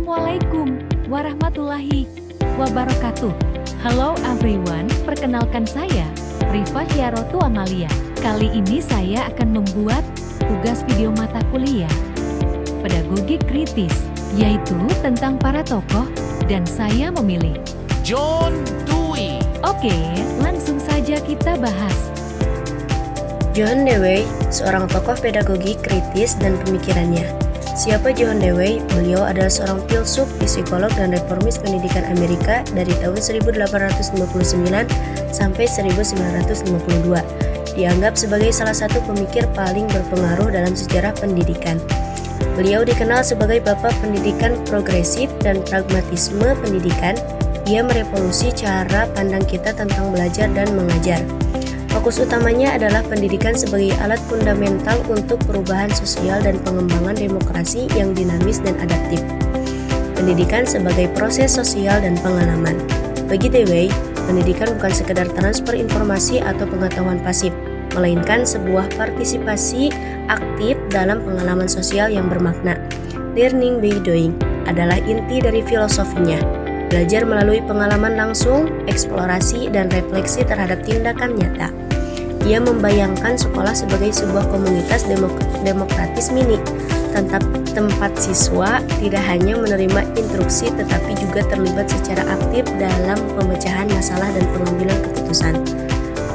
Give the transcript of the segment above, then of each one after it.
Assalamualaikum warahmatullahi wabarakatuh. Halo everyone, perkenalkan saya Rifa Hiarotu Amalia. Kali ini saya akan membuat tugas video mata kuliah Pedagogi Kritis, yaitu tentang para tokoh, dan saya memilih John Dewey. Oke, langsung saja kita bahas. John Dewey, seorang tokoh pedagogi kritis dan pemikirannya. Siapa John Dewey? Beliau adalah seorang filsuf, psikolog, dan reformis pendidikan Amerika dari tahun 1859 sampai 1952. Dianggap sebagai salah satu pemikir paling berpengaruh dalam sejarah pendidikan. Beliau dikenal sebagai bapak pendidikan progresif dan pragmatisme pendidikan. Ia merevolusi cara pandang kita tentang belajar dan mengajar. Fokus utamanya adalah pendidikan sebagai alat fundamental untuk perubahan sosial dan pengembangan demokrasi yang dinamis dan adaptif. Pendidikan sebagai proses sosial dan pengalaman. Bagi Dewey, pendidikan bukan sekedar transfer informasi atau pengetahuan pasif, melainkan sebuah partisipasi aktif dalam pengalaman sosial yang bermakna. Learning by doing adalah inti dari filosofinya. Belajar melalui pengalaman langsung, eksplorasi, dan refleksi terhadap tindakan nyata. Ia membayangkan sekolah sebagai sebuah komunitas demokratis mini, tempat siswa tidak hanya menerima instruksi tetapi juga terlibat secara aktif dalam pemecahan masalah dan pengambilan keputusan.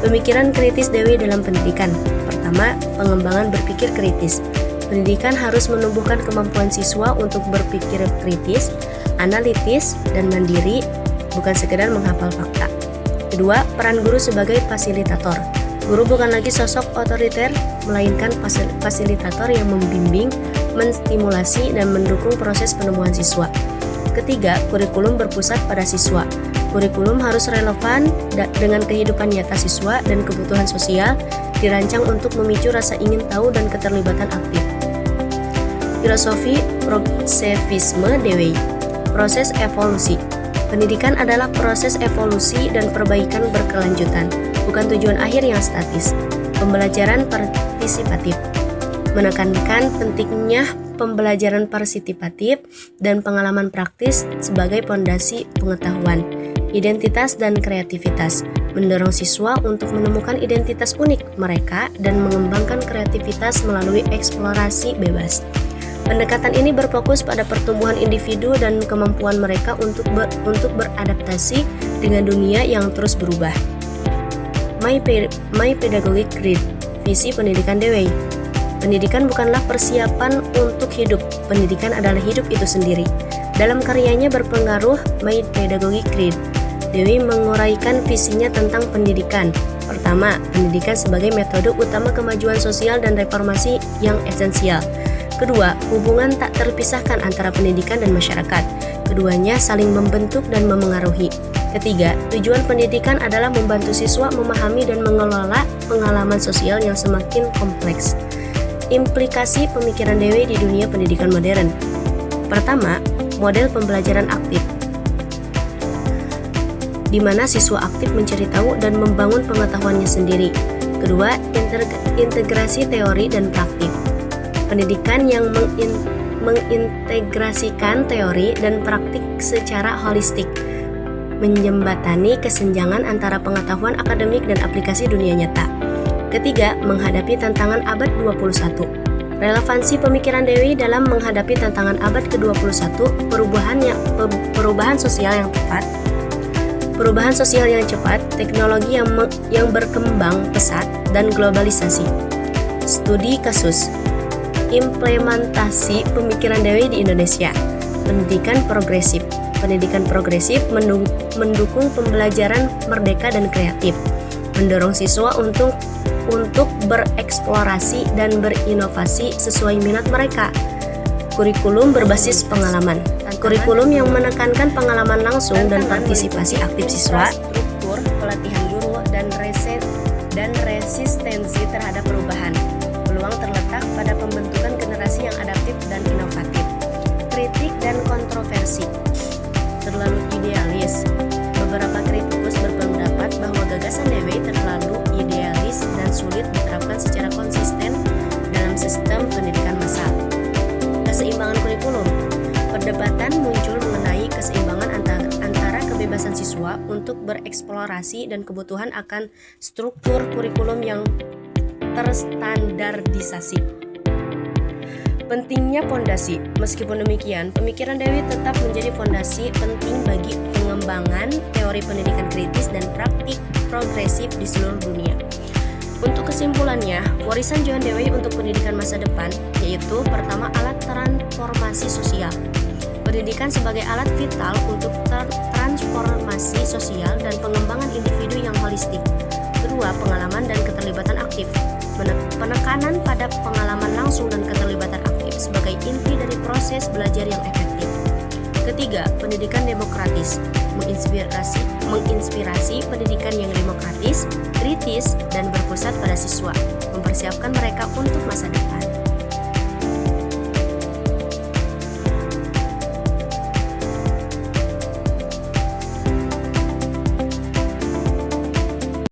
Pemikiran kritis Dewey dalam pendidikan. Pertama, pengembangan berpikir kritis. Pendidikan harus menumbuhkan kemampuan siswa untuk berpikir kritis, analitis, dan mandiri, bukan sekedar menghafal fakta. Kedua, peran guru sebagai fasilitator. Guru bukan lagi sosok otoriter, melainkan fasilitator yang membimbing, menstimulasi, dan mendukung proses penemuan siswa. Ketiga, kurikulum berpusat pada siswa. Kurikulum harus relevan dengan kehidupan nyata siswa dan kebutuhan sosial, dirancang untuk memicu rasa ingin tahu dan keterlibatan aktif. Filosofi progresivisme Dewey. Proses evolusi. Pendidikan adalah proses evolusi dan perbaikan berkelanjutan, bukan tujuan akhir yang statis. Pembelajaran partisipatif. Menekankan pentingnya pembelajaran partisipatif dan pengalaman praktis sebagai pondasi pengetahuan. Identitas dan kreativitas. Mendorong siswa untuk menemukan identitas unik mereka dan mengembangkan kreativitas melalui eksplorasi bebas. Pendekatan ini berfokus pada pertumbuhan individu dan kemampuan mereka untuk beradaptasi dengan dunia yang terus berubah. My Pedagogic Creed, visi pendidikan Dewey. Pendidikan bukanlah persiapan untuk hidup, pendidikan adalah hidup itu sendiri. Dalam karyanya berpengaruh My Pedagogic Creed, Dewey menguraikan visinya tentang pendidikan. Pertama, pendidikan sebagai metode utama kemajuan sosial dan reformasi yang esensial. Kedua, hubungan tak terpisahkan antara pendidikan dan masyarakat. Keduanya saling membentuk dan memengaruhi. Ketiga, tujuan pendidikan adalah membantu siswa memahami dan mengelola pengalaman sosial yang semakin kompleks. Implikasi pemikiran Dewey di dunia pendidikan modern. Pertama, model pembelajaran aktif, di mana siswa aktif mencari tahu dan membangun pengetahuannya sendiri. Kedua, integrasi teori dan praktik. Pendidikan yang mengintegrasikan teori dan praktik secara holistik, menjembatani kesenjangan antara pengetahuan akademik dan aplikasi dunia nyata. Ketiga, menghadapi tantangan abad 21. Relevansi pemikiran Dewey dalam menghadapi tantangan abad ke-21, perubahan sosial yang cepat, teknologi yang berkembang pesat, dan globalisasi. Studi kasus. Implementasi pemikiran Dewey di Indonesia. Pendidikan progresif. Pendidikan progresif mendukung pembelajaran merdeka dan kreatif, mendorong siswa untuk bereksplorasi dan berinovasi sesuai minat mereka. Kurikulum berbasis pengalaman. Kurikulum yang menekankan pengalaman langsung dan partisipasi aktif siswa, struktur, pelatihan guru, dan resistensi terhadap perubahan. Peluang terletak pada pembentukan generasi yang adaptif dan inovatif. Kritik dan kontroversi. Terlalu idealis. Beberapa kritikus berpendapat bahwa gagasan Dewey terlalu idealis dan sulit diterapkan secara konsisten dalam sistem pendidikan massal. Keseimbangan kurikulum. Perdebatan muncul siswa untuk bereksplorasi dan kebutuhan akan struktur kurikulum yang terstandardisasi. Pentingnya fondasi. Meskipun demikian, pemikiran Dewey tetap menjadi fondasi penting bagi pengembangan teori pendidikan kritis dan praktik progresif di seluruh dunia. Untuk kesimpulannya, warisan John Dewey untuk pendidikan masa depan yaitu pertama, alat transformasi sosial. Pendidikan sebagai alat vital untuk transformasi sosial dan pengembangan individu yang holistik. Kedua, pengalaman dan keterlibatan aktif. Penekanan pada pengalaman langsung dan keterlibatan aktif sebagai inti dari proses belajar yang efektif. Ketiga, pendidikan demokratis, menginspirasi pendidikan yang demokratis, kritis, dan berpusat pada siswa, mempersiapkan mereka untuk masa depan.